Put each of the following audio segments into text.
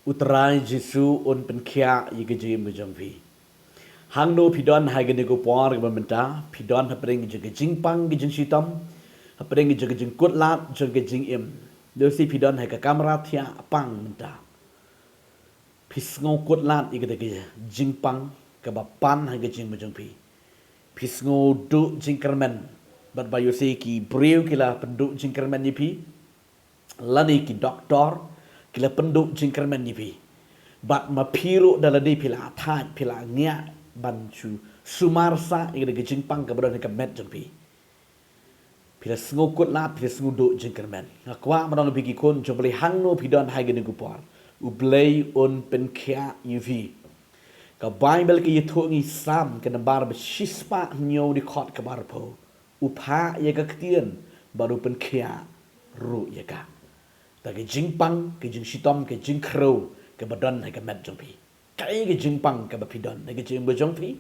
Uterai Jesu un penkia yigejim gejampi. Hangno pidon hagene go por gmenta, pidon hapring jegejing pang gejing sitam, hapring jegejing kutlat jegejing im. Dosi pidon haga kamera tia pang menta. Pisngo kutlat yigede jing pang kabapan hagejing gejampi. Pisngo du jingkermen, bat bayosi ki breu kila penduk jingkermen yipi. Lani ki doktor kila penduk jingkermen yipi. Bat mapiru daladi pila ataj pila ngia bancu sumarsa igede jingpang ka badan ka met jampi. Pila ngukut la pila nguduk jingkermen. Ngakwa madong bigi kun jomble hangno pidon hagene gupor. Ublei un penkia yipi. Ka Bible ki yitu ngi sam ka nambar besispa nyo di khot ka barpo. Upha ya ka ktien baru penkia ru ya ka. Tapi jingpang ke jing sitom ke jing crow ke badan ke met jongpi. Kai ke jingpang ke bapidon ke jing bojongpi.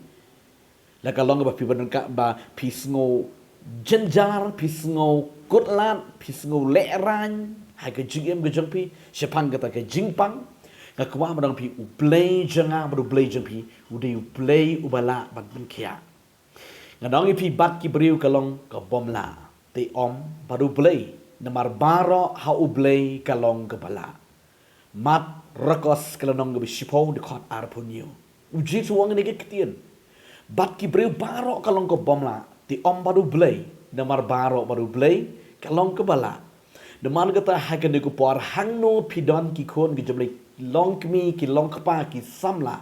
La ka long ke bapidon ka ba pisngo jenjar pisngo kutlat pisngo leran hai ke jingem ke jongpi sepang kata ke jingpang ka kwa madang pi ublei janga baru blei jongpi udai ublei ubala ban kia. Ngadong pi bat ki briu ka long ka bomla te om baru blei namar baro ha ublei kalong kepala. Mat rekos kelenong ke bisipo di kot arpunyo. Uji suang ni ketien. Bat ki breu baro kalong ke bomla. Ti om baru blei. Namar baro baru blei kalong kepala. Namar kata hakan di kupar hangno pidon ki kon ki jemlei long kmi ki long kepa ki samla.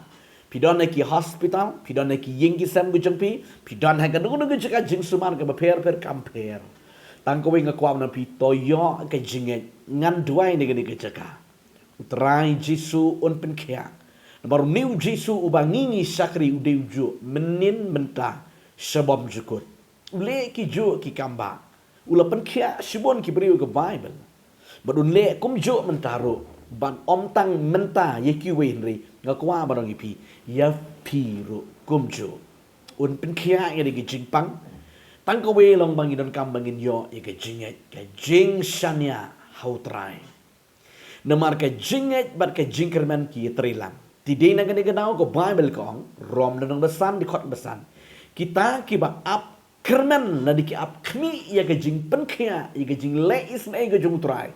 Pidon ki hospital, pidon ki yingki sam ku jengpi, pidon hakan nunggu jeka jing sumar ke per kamper. Tangkawing ngakwam na pi toyo ke jinget ngan duai ni gani kejaka. Utrai Jesu un penkia. Baru niu Jesu ubangingi sakri ude uju menin menta sebab jukut. Ule ki ju ki kamba. Ula penkia sibon ki beriu ke Bible. Baru le kum ju mentaru ban om tang menta ye ki wenri ngakwa barang ipi ya piru kum ju. Un penkia ye ki jingpang. Tangko we long bangin don kam bangin yo ye ke jinget ke jing shania hautrai. Namar ke jinget bat ke jingkerman ki trilam. Tidai na gani ganao ko Bible kong rom na nang besan di kot besan. Kita ki ba ap kerman na di ki ap kmi ye ke jing penkia ye ke jing leis na ke jung trai.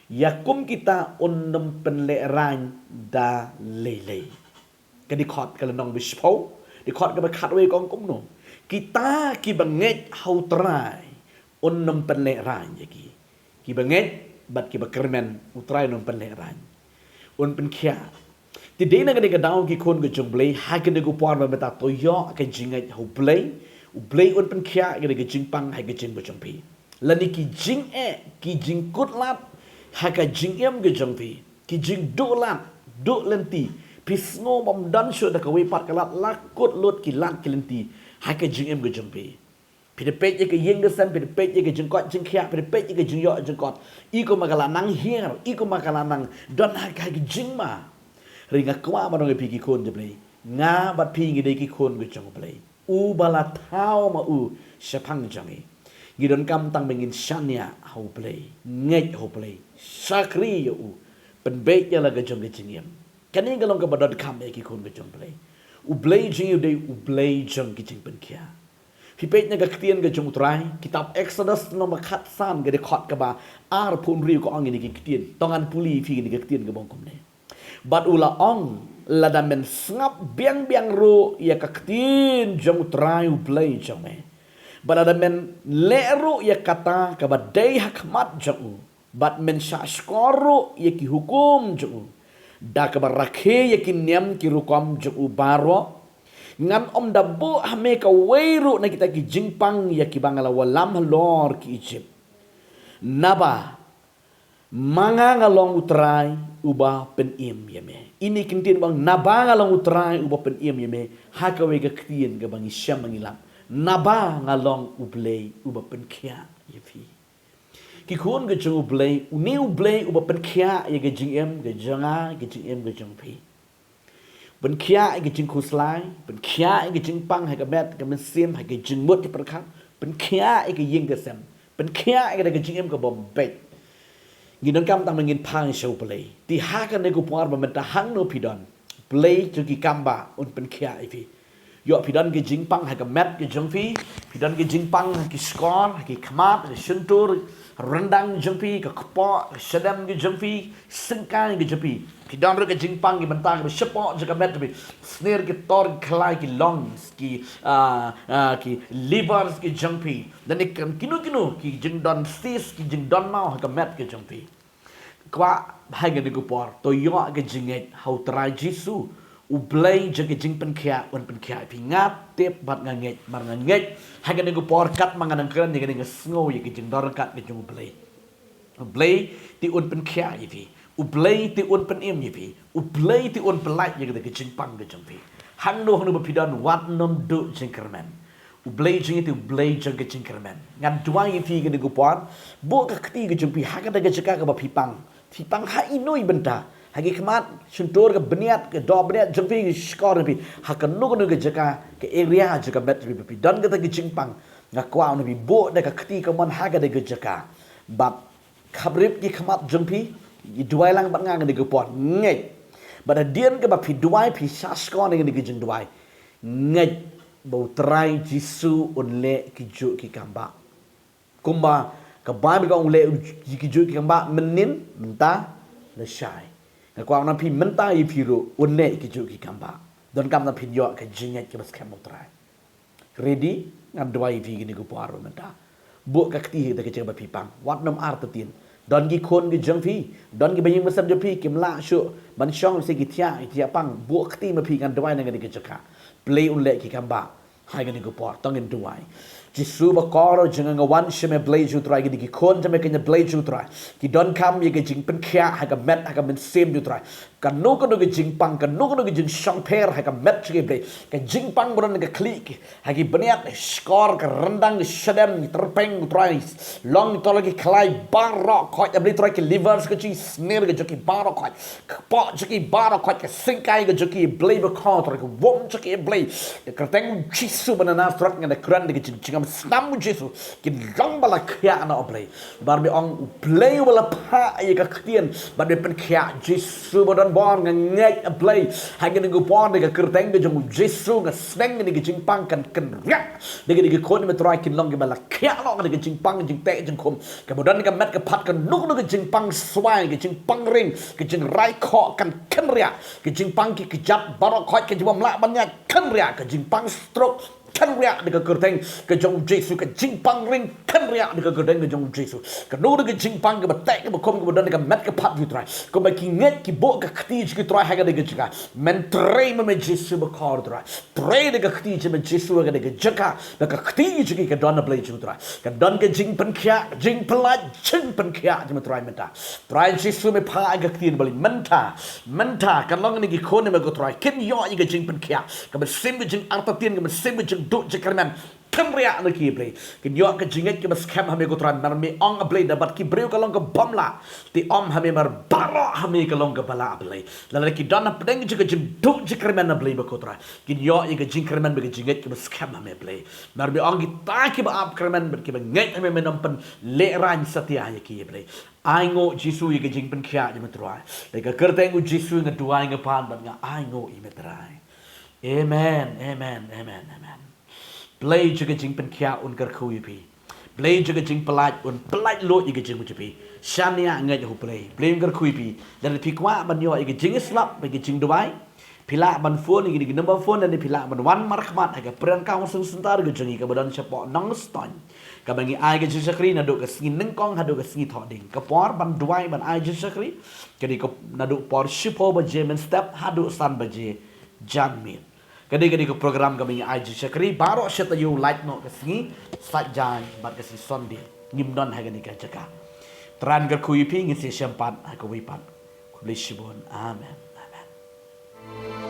Yakum kita unnam penleran da lele. Ke di kot ke lenong bispo di kot ke ba katwe kong kum no. Kita ki banget hautrai unnam penleran yaki. Ki banget bat ki bakermen utrai unnam penleran. Un penkia. Tidai na gani kadao ki kun ke jumblei hagen de gupar ba beta toyo ke jinget hublei. Ublei un penkia gani ke jingpang hai ke jing bojongpi. Lani ki jing ki jing kutlat ha ka jing em ke jongpi. Ki jing dolat do lenti. Pisngo bom dan syo da ka wepat kalat lakut lut ki lat ki lenti. Hai ke jing em ke jengpi. Pidepet ye ke yeng desan, pidepet ye ke jengkot jengkia, pidepet ye ke jengyo jengkot. Iko makala nang hier, iko makala nang don hai ke jing ma. Ringa kwa ma dong e piki kon je play. Nga bat pi ngi de ki kon ke jeng play. U bala tau ma u sepang jangi. Gidon kam tang bengin shania hau play. Ngej hau play. Sakri yo u. Penbet ya la ke jeng ke jengiem. Kani galong ke badot kam e ki kon ke jeng play. Ublei jing yu day ublei jeng ki jing penkia. Pipet nya gaktian ke jeng utrai. Kitab Exodus nomor kat san ke dekot ke ba. Ar pun riu ko ong ini ki ktian. Tongan puli fi ini gaktian ke bongkom ne. Bat ula ong lada men ngap biang ru ya kaktian jeng utrai ublei jeng me. Bat ada men leru ya kata ke ba day hakmat jeng. Bat men syashkoru ya ki hukum jeng. Da kabarakhe yakin niam ki rukom jeng ubaro ngan om dabu hame ka weiru na kita ki jingpang ya ki bangala walam lor ki Egypt naba manga ngalong utrai uba pen im yeme ini kintin bang naba ngalong utrai uba pen im yeme hakawe ga ktien ga bang isyam mangilam naba ngalong ublei uba pen kia yefi ki kun ke jeng ublei uni ublei uba penkia ye ke jeng em ke jenga ke jeng em ke jeng pi penkia ke jeng kuslai penkia ke jeng pang ha ke bet ke mesim ha ke jeng mut ke perkang penkia ke yeng ke sem penkia ke jeng em ke bombet Ginang kam tang mengin pang show play. Ti hakan ne ko puar ba hang no pidon. Play jugi kamba un pen kia ifi. Yo pidon ge jingpang ha ga met ge jongfi. Pidon ge jingpang ha ki score ha ki khamat ge shuntur rendang jongfi ke kpo sedam ge jongfi sengkang ge jongfi. Pidon ge jingpang ge bentang ge sepo je ga met be snare ge tor khlai ki longs ki livers ge jongfi. Dan ik kinu ki jingdon sis ki jingdon mau ha ga met ge jongfi. Kwa hai ga niku por to yo ga jinget hau trai jisu u blai je ga jing pen kya un pen kya pi ngat tep bat nganget mar nganget hai ga niku por kat mangan kran ni ga ning sngo ye ga jing dor kat ga jung blai u blai ti un pen kya ye pi u blai ti un pen im ye pi u blai ti un pelai ye ga jing pang ga jung pi hang no hanu pidan wat nom du jing kermen u blai jing ti u blai jing ga jing kermen ngan duai ye pi ga niku por bo ka kti ga jung pi ha ga ga jaka ga ba pi pang thì pang hai inui benta hagi kemat suntur ke beniat ke do beniat jempi skor bi hakan nu ke jaka ke area jaka bet bi don ke tagi jingpang ngakwa nu bi bo de ka khti ka mon haga de jaka bab khabrip ki kemat jempi i duai lang bat ngang de ke pot ngai bada dien ke ba pi duai pi sa skor de ke jing duai ngai bo trai jisu onle ki ju ki kamba kumba kabai bi kong le ki kamba menin menta le shai ka kwang na pi menta i piro unne ki ki kamba don kam na pi yo ka jinget ki bas kam trai ready ngam dwai vi ni ku paro menta bu ka kti de ke ba pi pang wat nom ar ta tin don gi khon gi jang phi don gi baying masam jo pi kim la shu ban shong se gi tia pang bu kti ma pi ngam dwai na ga ki jaka play unle ki kamba hai ga ni ku por tong in dwai Jisu ba koro jangan ngawan sheme blay jutrai gidi ki kon jame kenya blay jutrai ki don kam ye ke jing pen kya ha ka met ha ka men sem jutrai kan no ko ge jing pang kan no ko ge jing shang per ha ka met ge blay ka jing pang boron ge klik ha ki beniat skor ka rendang shadam terpeng jutrai long to lagi klai barok ko ya blay trai ki livers ke chi snare ge joki barok ko po joki barok ko ke singkai ge joki blay ba ko trai ko wom joki blay ka teng jisu banana strak nge kran ge jing Snamu Jesu kin long bala kya na oblay barbe ong play wala pa ay ka ktian barbe pen kya Jesu bodan bon nga ngay oblay hangin ngo pon de ka kerteng de jong Jesu nga sneng ni jing pang kan yak de ge kon me try kin long ge bala kya no ge jing pang jing te jing kom ka bodan ka met ka pat kan nuk ge jing pang swai ge jing pang ring ge jing rai kho kan ken ria ge jing pang ki jap barok khoi ke jom la ban nya ken ria ge jing pang stroke kan ria de ka kerteng ke jong Jesu ke jing pang ring kan ria de ka kerteng ke jong Jesu ke no de jing pang ke batek ke kom ke bodan ke met ke pat vi try ko ba ki nget ki bo ka khti ki try ha ga de ke jaka men tray me Jesu ba khor try tray de ka khti me Jesu ga de ke jaka de ka khti ki ke don play ju try ke don ke jing pen kya jing pla jing pen kya je me try menta try Jesu me pha ga khti bali menta kan long ni ki khone me go try ken yo i ga jing pen kya ka ba sim ge jing arta tien ga sim ge do je kerman kan ria na ki play kin yo ka jinget ki bas kham hame ko tran mar me ong a play da bat ki breu ka long ka bomla ti om hame mar baro hame ka long ka bala play la ki dona pdeng je ka jim do je kerman na play ba ko tran kin yo i ka jing kerman be ka jinget ki bas kham hame play mar me ong ki ta ki ba ap kerman be ki ba nget hame me nam pen le ran satia ya ki play ai ngo Jesu i ka jing pen kya je me trai le ka kerteng u Jesu nga duai nga pan bat nga ai ngo i me trai amen amen amen amen play juga jing pen kya un kar khui pi play juga jing pelaj un pelaj lo i jing mu pi shania ngai hu play kar khui pi dan pi kwa ban yo i jing slap i jing dubai pila ban phone i number phone dan pila ban wan markmat ha pran ka sung sentar ge jing ka badan chapo nang ston ka bangi ai ge sakri na do ka sing neng kong ha do ka sing thoding ka por ban dubai ban ai ge sakri ke di ko na do por shipo ba jemen step ha do san ba je janmit Kadi-kadi ko program kami ng IG Shakri. Baro siya tayo like no kasi sajay bat kasi Sunday. Ngimdon ha gani ka jaka. Tran gar kuipi ngisi siyampan ha kuwipan. Kublay shibon. Amen. Amen.